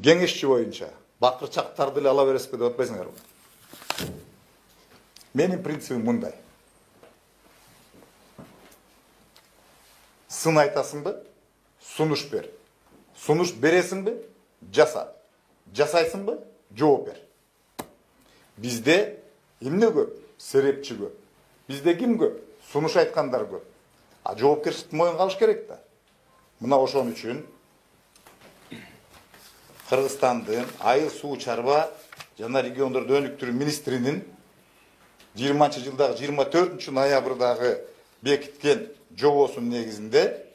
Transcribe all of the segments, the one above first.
кеңешчи боюнча бакырчактарды эле ала бересизби деп атпайсыңарбы? Менин принцибим мындай. Сын айтасыңбы? Сунуш бер. Сунуш бересиңби? Жаса. Жасайсыңбы? Жооп бер. Бизде эмне көп? Серепчи көп. Бизде ким көп? Сунуш айткандар көп. А жоопкерчиликти моюнга алыш керек да. Мына ошон үчүн Кыргызстандын айыл суу чарба жана региондорду өнүктүрүү министринин 20-жылдагы 24-ноябрдагы бекиткен жобосунун негизинде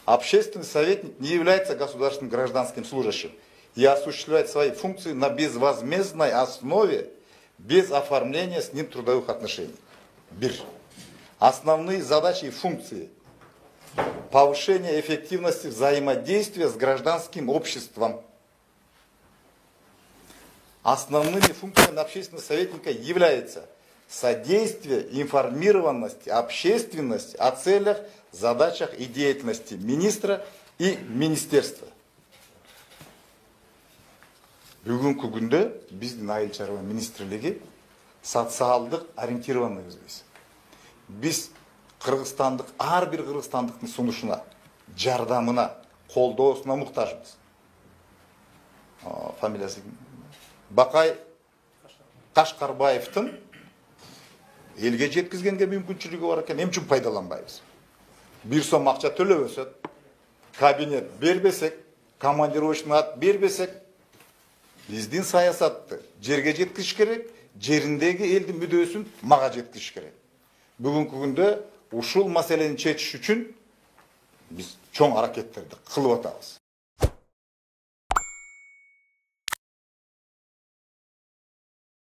общественный советник не является государственным гражданским служащим и осуществляет свои функции на безвозмездной основе, без оформления с ним трудовых отношений. Бир. Основные задачи и функции: повышение эффективности взаимодействия с гражданским обществом. Основными функциями общественного советника является содействие информированности общественности о целях, задачах и деятельности министра и министерства. Бүгүнкү күндө биздин айыл чарба министрлиги социалдык ориентированный өзбүз. Биз Кыргызстандык, ар бир кыргызстандыктын сунушуна, жардамына, колдоосуна муктажбыз. Фамилиясы Бакай Кашкарбаевдин элге жеткизгенге мүмкүнчүлүгү бар экен, эмне үчүн пайдаланбайбыз? Бир сом акча төлөбөсөк, кабинет бербесек, командировочный ат бербесек, биздин саясатты жерге жеткизиш керек, жериндеги элдин мүдөөсүн мага жеткизиш керек. Бүгүнкү күндө ушул маселени чечиш үчүн биз чоң аракеттерди кылып атабыз.